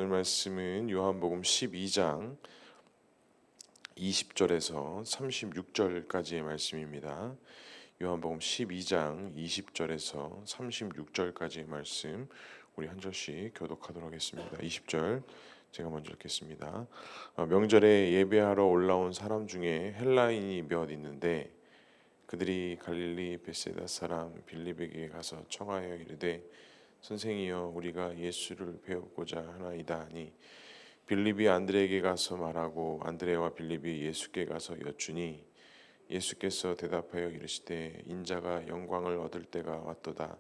오늘 말씀은 요한복음 12장 20절에서 36절까지의 말씀입니다. 요한복음 12장 20절에서 36절까지의 말씀 우리 한 절씩 교독하도록 하겠습니다. 20절 제가 먼저 읽겠습니다. 명절에 예배하러 올라온 사람 중에 헬라인이 몇 있는데 그들이 갈릴리 베세다 사람 빌립에게 가서 청하여 이르되 선생이여 우리가 예수를 배우고자 하나이다 하니 빌립이 안드레에게 가서 말하고 안드레와 빌립이 예수께 가서 여쭈니 예수께서 대답하여 이르시되 인자가 영광을 얻을 때가 왔도다.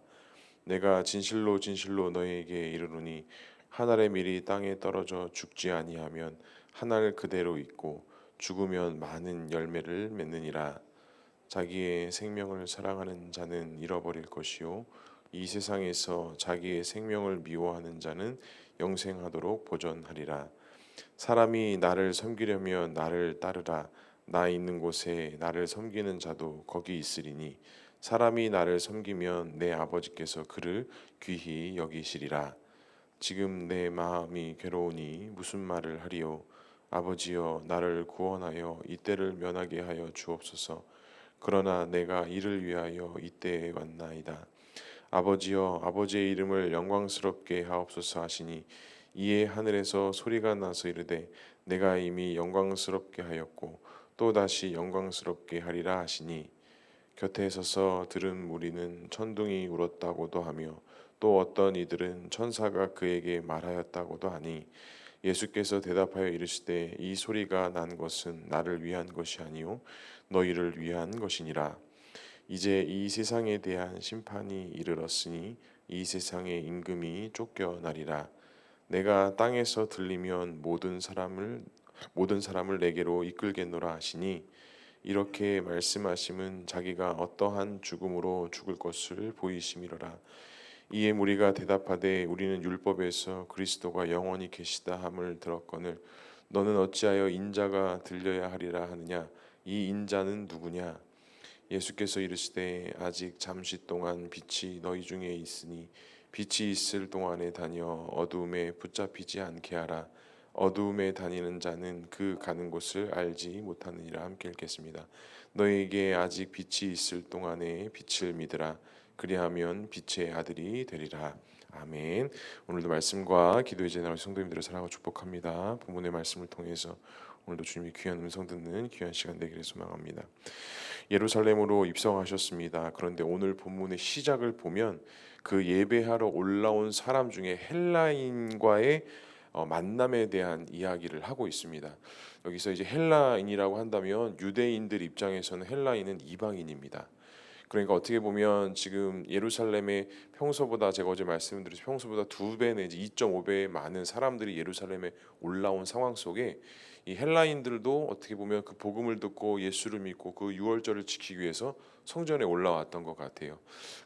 내가 진실로 진실로 너희에게 이르노니 한 알의 밀이 땅에 떨어져 죽지 아니하면 한 알 그대로 있고 죽으면 많은 열매를 맺느니라. 자기의 생명을 사랑하는 자는 잃어버릴 것이요 이 세상에서 자기의 생명을 미워하는 자는 영생하도록 보존하리라. 사람이 나를 섬기려면 나를 따르라. 나 있는 곳에 나를 섬기는 자도 거기 있으리니 사람이 나를 섬기면 내 아버지께서 그를 귀히 여기시리라. 지금 내 마음이 괴로우니 무슨 말을 하리요. 아버지여 나를 구원하여 이때를 면하게 하여 주옵소서. 그러나 내가 이를 위하여 이때에 왔나이다. 아버지여 아버지의 이름을 영광스럽게 하옵소서 하시니 이에 하늘에서 소리가 나서 이르되 내가 이미 영광스럽게 하였고 또 다시 영광스럽게 하리라 하시니 곁에 서서 들은 무리는 천둥이 울었다고도 하며 또 어떤 이들은 천사가 그에게 말하였다고도 하니 예수께서 대답하여 이르시되 이 소리가 난 것은 나를 위한 것이 아니요 너희를 위한 것이니라. 이제 이 세상에 대한 심판이 이르렀으니 이 세상의 임금이 쫓겨나리라. 내가 땅에서 들리면 모든 사람을 내게로 이끌겠노라 하시니 이렇게 말씀하심은 자기가 어떠한 죽음으로 죽을 것을 보이심이로라. 이에 무리가 대답하되 우리는 율법에서 그리스도가 영원히 계시다 함을 들었거늘 너는 어찌하여 인자가 들려야 하리라 하느냐. 이 인자는 누구냐. 예수께서 이르시되 아직 잠시 동안 빛이 너희 중에 있으니 빛이 있을 동안에 다녀 어두움에 붙잡히지 않게 하라. 어두움에 다니는 자는 그 가는 곳을 알지 못하느니라. 함께 읽겠습니다. 너희에게 아직 빛이 있을 동안에 빛을 믿으라. 그리하면 빛의 아들이 되리라. 아멘. 오늘도 말씀과 기도의 제나로 성도님들을 사랑하고 축복합니다. 본문의 말씀을 통해서 오늘도 주님의 귀한 음성 듣는 귀한 시간 되기를 소망합니다. 예루살렘으로 입성하셨습니다. 그런데 오늘 본문의 시작을 보면 그 예배하러 올라온 사람 중에 헬라인과의 만남에 대한 이야기를 하고 있습니다. 여기서 이제 헬라인이라고 한다면 유대인들 입장에서는 헬라인은 이방인입니다. 그러니까 어떻게 보면 지금 예루살렘에 평소보다 제가 어제 말씀드렸듯이 평소보다 2배 내지 2.5배 많은 사람들이 예루살렘에 올라온 상황 속에 이 헬라인들도 어떻게 보면 그 복음을 듣고 예수를 믿고 그 유월절을 지키기 위해서 성전에 올라왔던 것 같아요.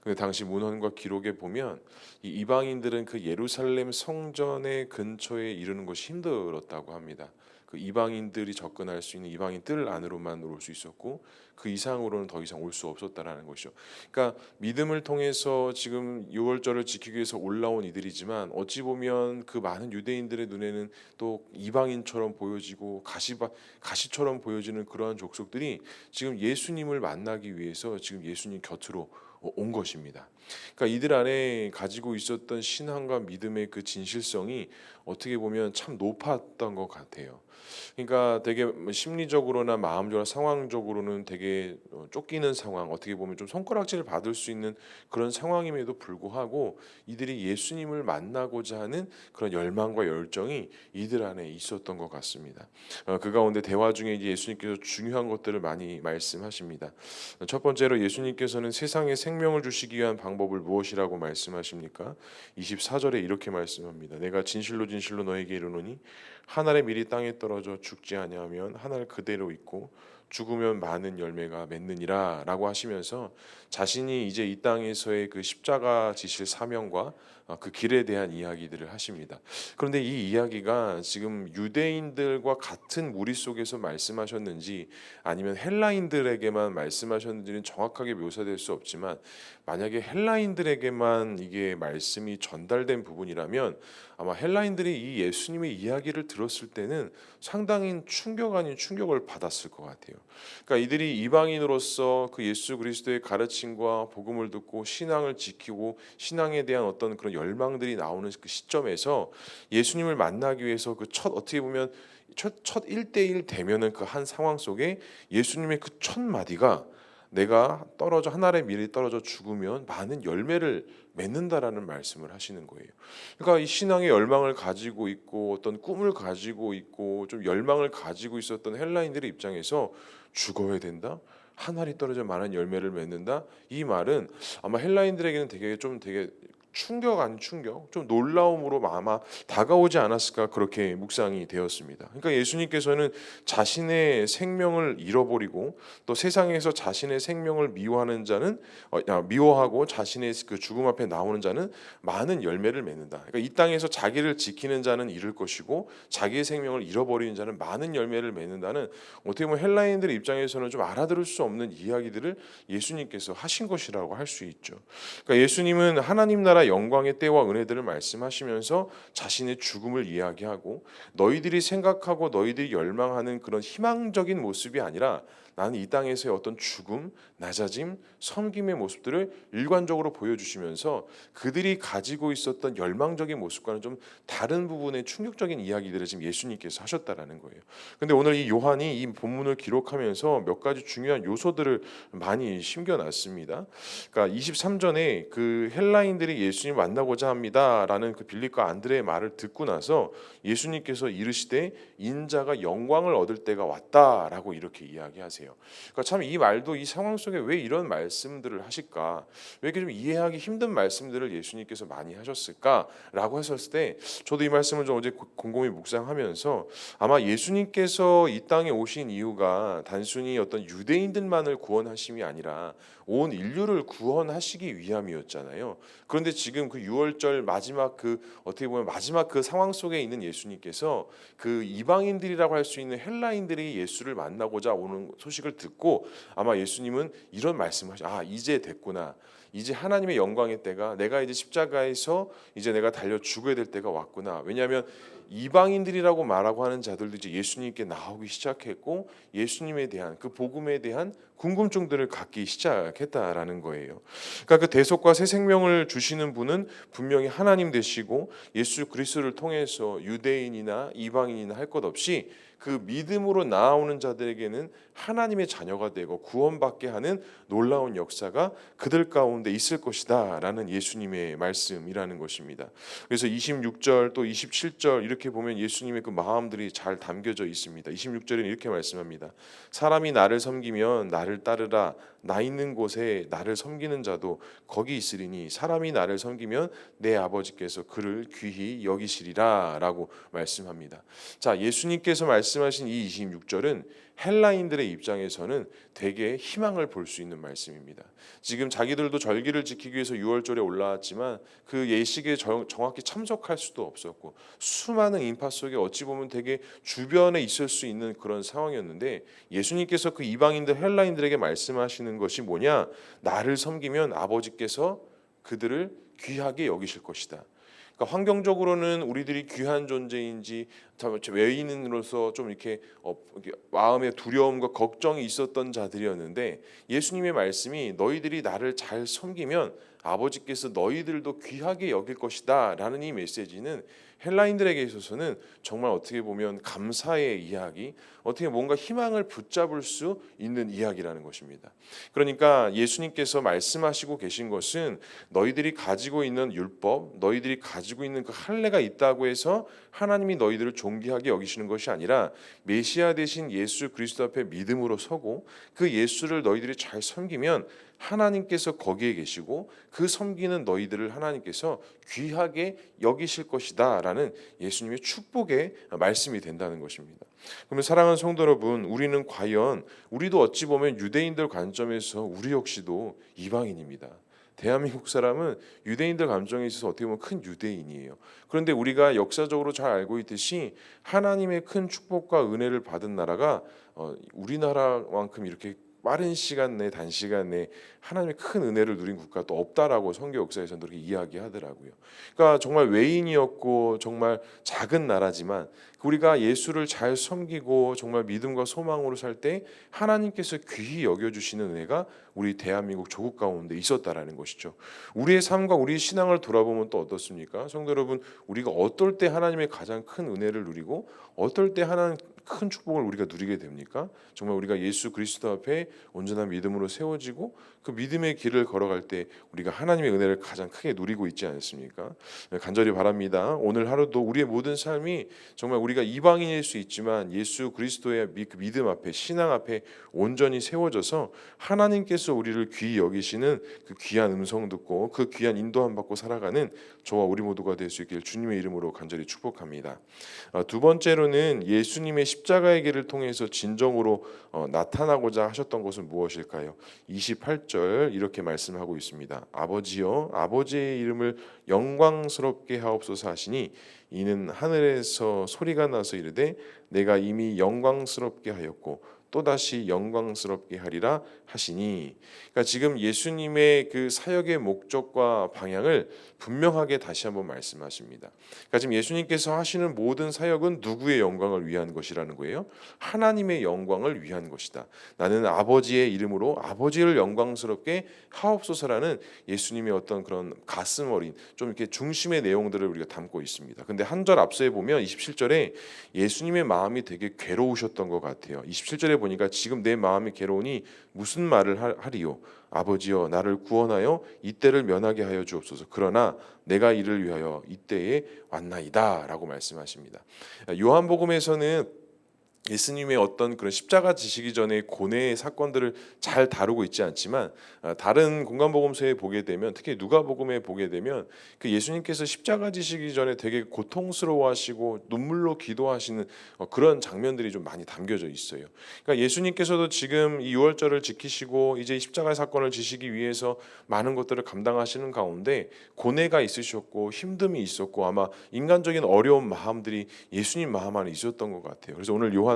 근데 당시 문헌과 기록에 보면 이 이방인들은 그 예루살렘 성전의 근처에 이르는 것이 힘들었다고 합니다. 그 이방인들이 접근할 수 있는 이방인 뜰 안으로만 올 수 있었고 그 이상으로는 더 이상 올 수 없었다라는 것이죠. 그러니까 믿음을 통해서 지금 유월절을 지키기 위해서 올라온 이들이지만 어찌 보면 그 많은 유대인들의 눈에는 또 이방인처럼 보여지고 가시처럼 보여지는 그러한 족속들이 지금 예수님을 만나기 위해서 지금 예수님 곁으로 온 것입니다. 그러니까 이들 안에 가지고 있었던 신앙과 믿음의 그 진실성이 어떻게 보면 참 높았던 것 같아요. 그러니까 되게 심리적으로나 마음적으로 상황적으로는 되게 쫓기는 상황, 어떻게 보면 좀 손가락질을 받을 수 있는 그런 상황임에도 불구하고 이들이 예수님을 만나고자 하는 그런 열망과 열정이 이들 안에 있었던 것 같습니다. 그 가운데 대화 중에 이제 예수님께서 중요한 것들을 많이 말씀하십니다. 첫 번째로 예수님께서는 세상에 생명을 주시기 위한 방법을 무엇이라고 말씀하십니까? 24절에 이렇게 말씀합니다. 내가 진실로 진실로 너에게 이르노니 한 알의 밀이 땅에 떨어져 죽지 아니하면 한 알 그대로 있고 죽으면 많은 열매가 맺느니라라고 하시면서 자신이 이제 이 땅에서의 그 십자가 지실 사명과 그 길에 대한 이야기들을 하십니다. 그런데 이 이야기가 지금 유대인들과 같은 무리 속에서 말씀하셨는지 아니면 헬라인들에게만 말씀하셨는지는 정확하게 묘사될 수 없지만, 만약에 헬라인들에게만 이게 말씀이 전달된 부분이라면 아마 헬라인들이 이 예수님의 이야기를 들었을 때는 상당히 충격 아닌 충격을 받았을 것 같아요. 그러니까 이들이 이방인으로서 그 예수 그리스도의 가르침과 복음을 듣고 신앙을 지키고 신앙에 대한 어떤 그런 열망들이 나오는 그 시점에서 예수님을 만나기 위해서 그 첫, 어떻게 보면 첫 1대1 대면은 그 한 상황 속에 예수님의 그 첫 마디가 내가 떨어져 하늘의 밀이 떨어져 죽으면 많은 열매를 맺는다라는 말씀을 하시는 거예요. 그러니까 이 신앙의 열망을 가지고 있고 어떤 꿈을 가지고 있고 좀 열망을 가지고 있었던 헬라인들의 입장에서 죽어야 된다, 하늘이 떨어져 많은 열매를 맺는다, 이 말은 아마 헬라인들에게는 되게 충격 아닌 충격, 좀 놀라움으로 아마 다가오지 않았을까, 그렇게 묵상이 되었습니다. 그러니까 예수님께서는 자신의 생명을 잃어버리고 또 세상에서 자신의 생명을 미워하는 자는 미워하고 자신의 그 죽음 앞에 나오는 자는 많은 열매를 맺는다. 그러니까 이 땅에서 자기를 지키는 자는 잃을 것이고 자기의 생명을 잃어버리는 자는 많은 열매를 맺는다는, 어떻게 보면 헬라인들의 입장에서는 좀 알아들을 수 없는 이야기들을 예수님께서 하신 것이라고 할 수 있죠. 그러니까 예수님은 하나님 나라 영광의 때와 은혜들을 말씀하시면서 자신의 죽음을 이야기하고, 너희들이 생각하고 너희들이 열망하는 그런 희망적인 모습이 아니라 나는 이 땅에서의 어떤 죽음, 낮아짐, 섬김의 모습들을 일관적으로 보여주시면서 그들이 가지고 있었던 열망적인 모습과는 좀 다른 부분의 충격적인 이야기들을 지금 예수님께서 하셨다라는 거예요. 근데 오늘 이 요한이 이 본문을 기록하면서 몇 가지 중요한 요소들을 많이 심겨놨습니다. 그러니까 23절에 그 헬라인들이 예수님 만나고자 합니다라는 그 빌립과 안드레의 말을 듣고 나서 예수님께서 이르시되 인자가 영광을 얻을 때가 왔다라고 이렇게 이야기하세요. 그러니까 참 이 말도 이 상황 속에 왜 이런 말씀들을 하실까, 왜 이렇게 좀 이해하기 힘든 말씀들을 예수님께서 많이 하셨을까라고 했었을 때, 저도 이 말씀을 좀 어제 곰곰이 묵상하면서 아마 예수님께서 이 땅에 오신 이유가 단순히 어떤 유대인들만을 구원하심이 아니라 온 인류를 구원하시기 위함이었잖아요. 그런데 지금 그 6월절 마지막 그 어떻게 보면 마지막 그 상황 속에 있는 예수님께서 그 이방인들이라고 할 수 있는 헬라인들이 예수를 만나고자 오는 소식을 듣고 아마 예수님은 이런 말씀하셔. 이제 됐구나. 이제 하나님의 영광의 때가, 내가 이제 십자가에서 이제 내가 달려 죽어야 될 때가 왔구나. 왜냐하면 이방인들이라고 말하고 하는 자들도 이제 예수님께 나오기 시작했고 예수님에 대한 그 복음에 대한 궁금증들을 갖기 시작했다라는 거예요. 그러니까 그 대속과 새 생명을 주시는 분은 분명히 하나님 되시고 예수 그리스도를 통해서 유대인이나 이방인이나 할 것 없이 그 믿음으로 나아오는 자들에게는 하나님의 자녀가 되고 구원받게 하는 놀라운 역사가 그들 가운데 있을 것이다 라는 예수님의 말씀이라는 것입니다. 그래서 26절 또 27절 이렇게 보면 예수님의 그 마음들이 잘 담겨져 있습니다. 26절에는 이렇게 말씀합니다. 사람이 나를 섬기면 나를 따르라. 나 있는 곳에 나를 섬기는 자도 거기 있으리니 사람이 나를 섬기면 내 아버지께서 그를 귀히 여기시리라 라고 말씀합니다. 자, 예수님께서 말씀하신 이 26절은 헬라인들의 입장에서는 되게 희망을 볼 수 있는 말씀입니다. 지금 자기들도 절기를 지키기 위해서 6월절에 올라왔지만 그 예식에 정확히 참석할 수도 없었고 수많은 인파 속에 어찌 보면 되게 주변에 있을 수 있는 그런 상황이었는데, 예수님께서 그 이방인들 헬라인들에게 말씀하시는 것이 뭐냐, 나를 섬기면 아버지께서 그들을 귀하게 여기실 것이다. 그러니까 환경적으로는 우리들이 귀한 존재인지 외인으로서 좀 이렇게 마음의 두려움과 걱정이 있었던 자들이었는데, 예수님의 말씀이 너희들이 나를 잘 섬기면 아버지께서 너희들도 귀하게 여길 것이다 라는 이 메시지는 헬라인들에게 있어서는 정말 어떻게 보면 감사의 이야기, 어떻게 뭔가 희망을 붙잡을 수 있는 이야기라는 것입니다. 그러니까 예수님께서 말씀하시고 계신 것은 너희들이 가지고 있는 율법, 너희들이 가지고 있는 그 할례가 있다고 해서 하나님이 너희들을 존귀하게 여기시는 것이 아니라 메시아 되신 예수 그리스도 앞에 믿음으로 서고 그 예수를 너희들이 잘 섬기면 하나님께서 거기에 계시고 그 섬기는 너희들을 하나님께서 귀하게 여기실 것이다 라는 예수님의 축복의 말씀이 된다는 것입니다. 그러면 사랑하는 성도 여러분, 우리는 과연 우리도 어찌 보면 유대인들 관점에서 우리 역시도 이방인입니다. 대한민국 사람은 유대인들 감정에 있어서 어떻게 보면 큰 유대인이에요. 그런데 우리가 역사적으로 잘 알고 있듯이 하나님의 큰 축복과 은혜를 받은 나라가 우리나라만큼 이렇게 빠른 시간 내 단시간 내에 하나님의 큰 은혜를 누린 국가가 또 없다라고 성경 역사에서는 그렇게 이야기하더라고요. 그러니까 정말 외인이었고 정말 작은 나라지만 우리가 예수를 잘 섬기고 정말 믿음과 소망으로 살 때 하나님께서 귀히 여겨주시는 은혜가 우리 대한민국 조국 가운데 있었다라는 것이죠. 우리의 삶과 우리의 신앙을 돌아보면 또 어떻습니까? 성도 여러분, 우리가 어떨 때 하나님의 가장 큰 은혜를 누리고 어떨 때 하나님 큰 축복을 우리가 누리게 됩니까? 정말 우리가 예수 그리스도 앞에 온전한 믿음으로 세워지고 그 믿음의 길을 걸어갈 때 우리가 하나님의 은혜를 가장 크게 누리고 있지 않습니까? 간절히 바랍니다. 오늘 하루도 우리의 모든 삶이 정말 우리가 이방인일 수 있지만 예수 그리스도의 그 믿음 앞에 신앙 앞에 온전히 세워져서 하나님께서 우리를 귀히 여기시는 그 귀한 음성 듣고 그 귀한 인도함 받고 살아가는 저와 우리 모두가 될 수 있길 주님의 이름으로 간절히 축복합니다. 두 번째로는 예수님의 십자가의 길을 통해서 진정으로 나타나고자 하셨던 것은 무엇일까요? 28절 이렇게 말씀하고 있습니다. 아버지여, 아버지의 이름을 영광스럽게 하옵소서 하시니 이는 하늘에서 소리가 나서 이르되 내가 이미 영광스럽게 하였고 또다시 영광스럽게 하리라 하시니. 그러니까 지금 예수님의 그 사역의 목적과 방향을 분명하게 다시 한번 말씀하십니다. 그러니까 지금 예수님께서 하시는 모든 사역은 누구의 영광을 위한 것이라는 거예요? 하나님의 영광을 위한 것이다. 나는 아버지의 이름으로 아버지를 영광스럽게 하옵소서라는 예수님의 어떤 그런 가슴 어린 좀 이렇게 중심의 내용들을 우리가 담고 있습니다. 근데 한 절 앞서에 보면 27절에 예수님의 마음이 되게 괴로우셨던 것 같아요. 27절에 보니까 지금 내 마음이 괴로우니 무슨 말을 하리요? 아버지여, 나를 구원하여 이때를 면하게 하여 주옵소서. 그러나 내가 이를 위하여 이때에 왔나이다라고 말씀하십니다. 요한복음에서는 예수님의 어떤 그런 십자가 지시기 전에 고뇌의 사건들을 잘 다루고 있지 않지만 다른 공간복음서에 보게 되면 특히 누가복음에 보게 되면 그 예수님께서 십자가 지시기 전에 되게 고통스러워하시고 눈물로 기도하시는 그런 장면들이 좀 많이 담겨져 있어요. 그러니까 예수님께서도 지금 이 유월절을 지키시고 이제 십자가 사건을 지시기 위해서 많은 것들을 감당하시는 가운데 고뇌가 있으셨고 힘듦이 있었고 아마 인간적인 어려운 마음들이 예수님 마음 안에 있었던 것 같아요. 그래서 오늘 요한도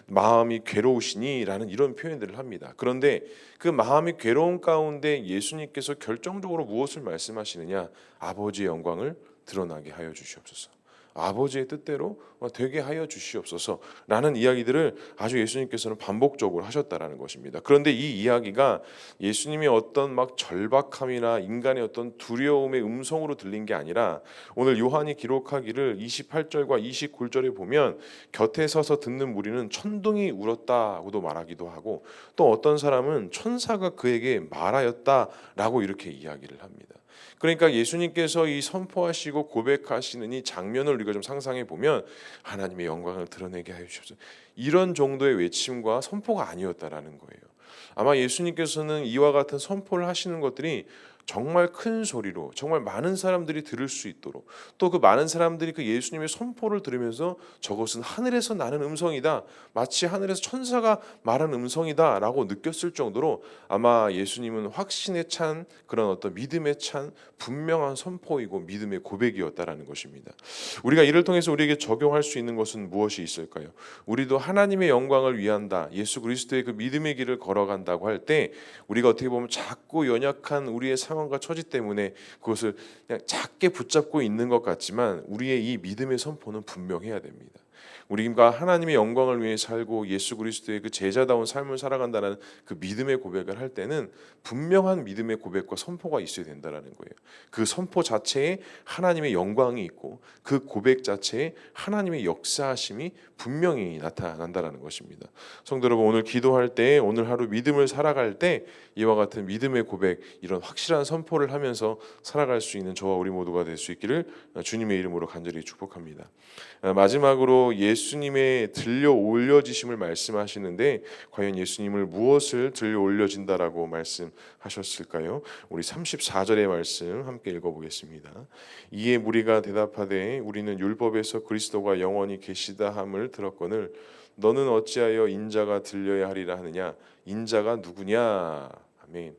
마음이 괴로우시니라는 이런 표현들을 합니다. 그런데 그 마음이 괴로운 가운데 예수님께서 결정적으로 무엇을 말씀하시느냐? 아버지의 영광을 드러나게 하여 주시옵소서. 아버지의 뜻대로 되게 하여 주시옵소서라는 이야기들을 아주 예수님께서는 반복적으로 하셨다라는 것입니다. 그런데 이 이야기가 예수님의 어떤 막 절박함이나 인간의 어떤 두려움의 음성으로 들린 게 아니라 오늘 요한이 기록하기를 28절과 29절에 보면 곁에 서서 듣는 무리는 천둥이 울었다고도 말하기도 하고 또 어떤 사람은 천사가 그에게 말하였다라고 이렇게 이야기를 합니다. 그러니까 예수님께서 이 선포하시고 고백하시는 이 장면을 우리가 좀 상상해 보면 하나님의 영광을 드러내게 하여 주옵소서. 이런 정도의 외침과 선포가 아니었다라는 거예요. 아마 예수님께서는 이와 같은 선포를 하시는 것들이 정말 큰 소리로 정말 많은 사람들이 들을 수 있도록 또 그 많은 사람들이 그 예수님의 선포를 들으면서 저것은 하늘에서 나는 음성이다, 마치 하늘에서 천사가 말한 음성이다 라고 느꼈을 정도로 아마 예수님은 확신에 찬 그런 어떤 믿음에 찬 분명한 선포이고 믿음의 고백이었다라는 것입니다. 우리가 이를 통해서 우리에게 적용할 수 있는 것은 무엇이 있을까요? 우리도 하나님의 영광을 위한다, 예수 그리스도의 그 믿음의 길을 걸어간다고 할 때 우리가 어떻게 보면 작고 연약한 우리의 상황과 처지 때문에 그것을 그냥 작게 붙잡고 있는 것 같지만 우리의 이 믿음의 선포는 분명해야 됩니다. 우리가 하나님의 영광을 위해 살고 예수 그리스도의 그 제자다운 삶을 살아간다는 그 믿음의 고백을 할 때는 분명한 믿음의 고백과 선포가 있어야 된다는 거예요. 그 선포 자체에 하나님의 영광이 있고 그 고백 자체에 하나님의 역사하심이 분명히 나타난다는 것입니다. 성도 여러분, 오늘 기도할 때 오늘 하루 믿음을 살아갈 때 이와 같은 믿음의 고백, 이런 확실한 선포를 하면서 살아갈 수 있는 저와 우리 모두가 될 수 있기를 주님의 이름으로 간절히 축복합니다. 마지막으로 예수님께서 예수님의 들려 올려지심을 말씀하시는데 과연 예수님을 무엇을 들려 올려진다라고 말씀하셨을까요? 우리 34절의 말씀 함께 읽어보겠습니다. 이에 무리가 대답하되 우리는 율법에서 그리스도가 영원히 계시다 함을 들었거늘 너는 어찌하여 인자가 들려야 하리라 하느냐? 인자가 누구냐? 아멘.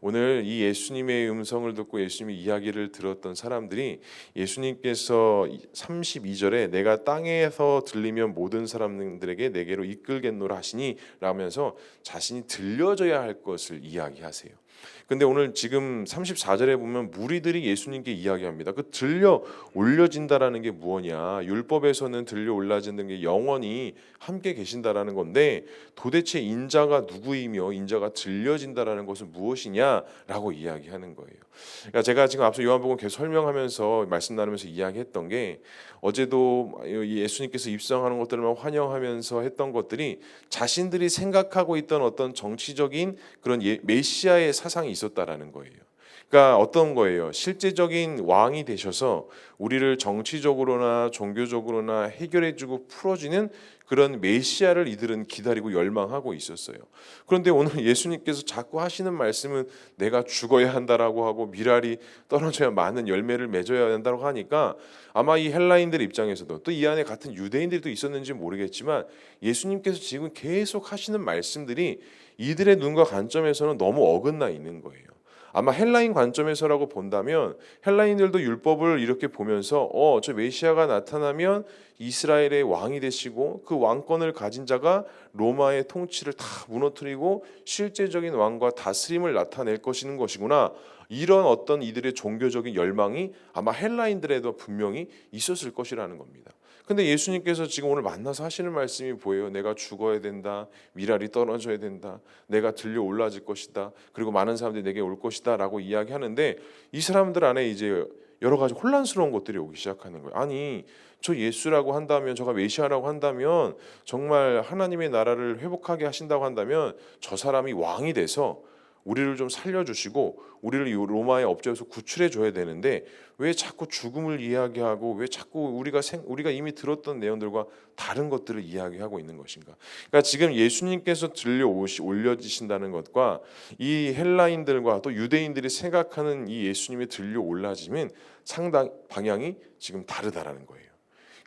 오늘 이 예수님의 음성을 듣고 예수님의 이야기를 들었던 사람들이 예수님께서 32절에 내가 땅에서 들리면 모든 사람들에게 내게로 이끌겠노라 하시니 라면서 자신이 들려져야 할 것을 이야기하세요. 근데 오늘 지금 34절에 보면 무리들이 예수님께 이야기합니다. 그 들려 올려진다라는 게 무엇이냐? 율법에서는 들려 올라지는 게 영원히 함께 계신다라는 건데 도대체 인자가 누구이며 인자가 들려진다라는 것은 무엇이냐라고 이야기하는 거예요. 그러니까 제가 지금 앞서 요한복음 계속 설명하면서 말씀 나누면서 이야기했던 게 어제도 예수님께서 입성하는 것들만 환영하면서 했던 것들이 자신들이 생각하고 있던 어떤 정치적인 그런 메시아의 사상이 있었다라는 거예요. 그러니까 어떤 거예요? 실제적인 왕이 되셔서 우리를 정치적으로나 종교적으로나 해결해주고 풀어주는 그런 메시아를 이들은 기다리고 열망하고 있었어요. 그런데 오늘 예수님께서 자꾸 하시는 말씀은 내가 죽어야 한다라고 하고 미랄이 떨어져야 많은 열매를 맺어야 한다고 하니까 아마 이 헬라인들 입장에서도 또 이 안에 같은 유대인들도 있었는지 모르겠지만 예수님께서 지금 계속 하시는 말씀들이 이들의 눈과 관점에서는 너무 어긋나 있는 거예요. 아마 헬라인 관점에서라고 본다면 헬라인들도 율법을 이렇게 보면서 저 메시아가 나타나면 이스라엘의 왕이 되시고 그 왕권을 가진 자가 로마의 통치를 다 무너뜨리고 실제적인 왕과 다스림을 나타낼 것이구나. 이런 어떤 이들의 종교적인 열망이 아마 헬라인들에도 분명히 있었을 것이라는 겁니다. 근데 예수님께서 지금 오늘 만나서 하시는 말씀이 보여요. 내가 죽어야 된다. 미랄이 떨어져야 된다. 내가 들려 올라질 것이다. 그리고 많은 사람들이 내게 올 것이다 라고 이야기하는데 이 사람들 안에 이제 여러 가지 혼란스러운 것들이 오기 시작하는 거예요. 아니 저 예수라고 한다면 저가 메시아라고 한다면 정말 하나님의 나라를 회복하게 하신다고 한다면 저 사람이 왕이 돼서 우리를 좀 살려주시고 우리를 이 로마의 업적에서 구출해 줘야 되는데 왜 자꾸 죽음을 이야기하고 왜 자꾸 우리가 이미 들었던 내용들과 다른 것들을 이야기하고 있는 것인가? 그러니까 지금 예수님께서 올려지신다는 것과 이 헬라인들과 또 유대인들이 생각하는 이 예수님의 들려 올라짐은 상당 방향이 지금 다르다라는 거예요.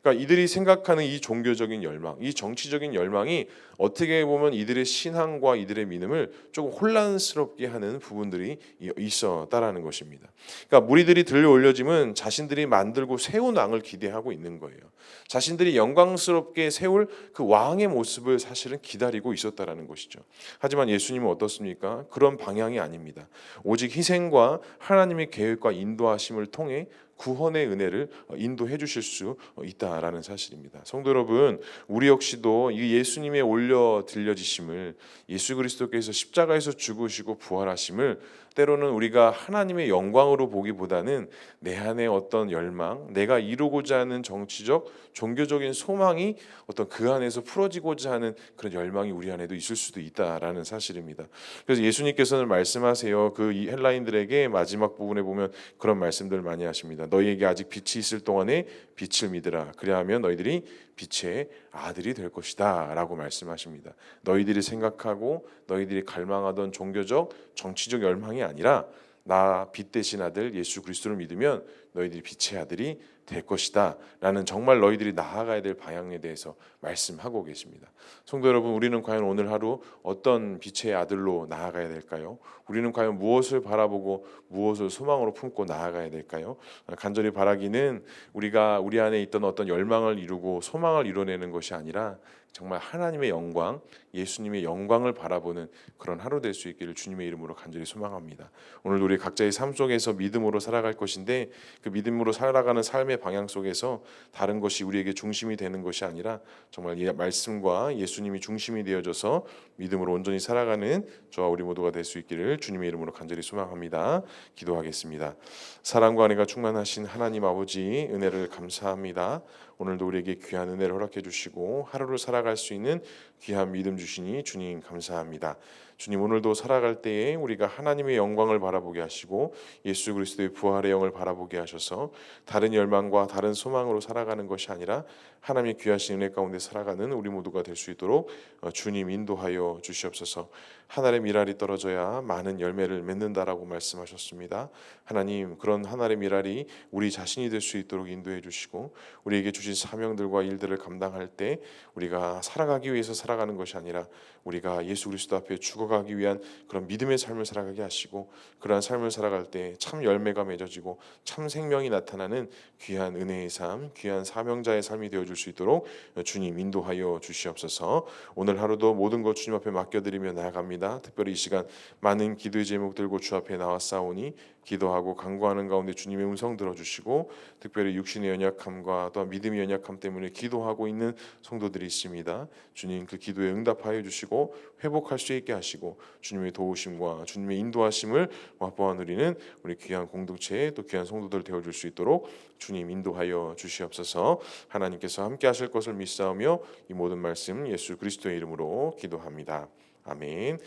그러니까 이들이 생각하는 이 종교적인 열망, 이 정치적인 열망이 어떻게 보면 이들의 신앙과 이들의 믿음을 조금 혼란스럽게 하는 부분들이 있었다라는 것입니다. 그러니까 무리들이 들려 올려짐은 자신들이 만들고 세운 왕을 기대하고 있는 거예요. 자신들이 영광스럽게 세울 그 왕의 모습을 사실은 기다리고 있었다라는 것이죠. 하지만 예수님은 어떻습니까? 그런 방향이 아닙니다. 오직 희생과 하나님의 계획과 인도하심을 통해 구원의 은혜를 인도해 주실 수 있다라는 사실입니다. 성도 여러분, 우리 역시도 이 예수님의 올려 들려지심을 예수 그리스도께서 십자가에서 죽으시고 부활하심을 때로는 우리가 하나님의 영광으로 보기보다는 내 안에 어떤 열망, 내가 이루고자 하는 정치적, 종교적인 소망이 어떤 그 안에서 풀어지고자 하는 그런 열망이 우리 안에도 있을 수도 있다라는 사실입니다. 그래서 예수님께서는 말씀하세요. 그 이 헬라인들에게 마지막 부분에 보면 그런 말씀들 많이 하십니다. 너희에게 아직 빛이 있을 동안에 빛을 믿으라. 그리하면 너희들이 빛의 아들이 될 것이다 라고 말씀하십니다. 너희들이 생각하고 너희들이 갈망하던 종교적 정치적 열망이 아니라 나 빛 대신 아들 예수 그리스도를 믿으면 너희들이 빛의 아들이 될 것이다 라는 정말 너희들이 나아가야 될 방향에 대해서 말씀하고 계십니다. 성도 여러분, 우리는 과연 오늘 하루 어떤 빛의 아들로 나아가야 될까요? 우리는 과연 무엇을 바라보고 무엇을 소망으로 품고 나아가야 될까요? 간절히 바라기는 우리가 우리 안에 있던 어떤 열망을 이루고 소망을 이뤄내는 것이 아니라 정말 하나님의 영광, 예수님의 영광을 바라보는 그런 하루 될 수 있기를 주님의 이름으로 간절히 소망합니다. 오늘 우리 각자의 삶 속에서 믿음으로 살아갈 것인데 그 믿음으로 살아가는 삶의 방향 속에서 다른 것이 우리에게 중심이 되는 것이 아니라 정말 이 말씀과 예수님이 중심이 되어져서 믿음으로 온전히 살아가는 저와 우리 모두가 될 수 있기를 주님의 이름으로 간절히 소망합니다. 기도하겠습니다. 사랑과 은혜가 충만하신 하나님 아버지 은혜를 감사합니다. 오늘도 우리에게 귀한 은혜를 허락해 주시고 하루를 살아갈 수 있는 귀한 믿음 주시니 주님 감사합니다. 주님, 오늘도 살아갈 때에 우리가 하나님의 영광을 바라보게 하시고 예수 그리스도의 부활의 영을 바라보게 하셔서 다른 열망과 다른 소망으로 살아가는 것이 아니라 하나님의 귀하신 은혜 가운데 살아가는 우리 모두가 될 수 있도록 주님 인도하여 주시옵소서. 하늘의 미랄이 떨어져야 많은 열매를 맺는다라고 말씀하셨습니다. 하나님, 그런 하늘의 미랄이 우리 자신이 될 수 있도록 인도해 주시고 우리에게 주신 사명들과 일들을 감당할 때 우리가 살아가기 위해서 살아가는 것이 아니라 우리가 예수 그리스도 앞에 죽어가기 위한 그런 믿음의 삶을 살아가게 하시고 그러한 삶을 살아갈 때 참 열매가 맺어지고 참 생명이 나타나는 귀한 은혜의 삶, 귀한 사명자의 삶이 되어줄 수 있도록 주님 인도하여 주시옵소서. 오늘 하루도 모든 것 주님 앞에 맡겨드리며 나아갑니다. 특별히 이 시간 많은 기도의 제목 들고 주 앞에 나왔사오니 기도하고 간구하는 가운데 주님의 음성 들어주시고 특별히 육신의 연약함과 또 믿음의 연약함 때문에 기도하고 있는 성도들이 있습니다. 주님 그 기도에 응답하여 주시고 회복할 수 있게 하시고 주님의 도우심과 주님의 인도하심을 맛보아 누리는 우리 귀한 공동체에 또 귀한 성도들 되어줄 수 있도록 주님 인도하여 주시옵소서. 하나님께서 함께 하실 것을 믿사오며 이 모든 말씀 예수 그리스도의 이름으로 기도합니다. 아멘.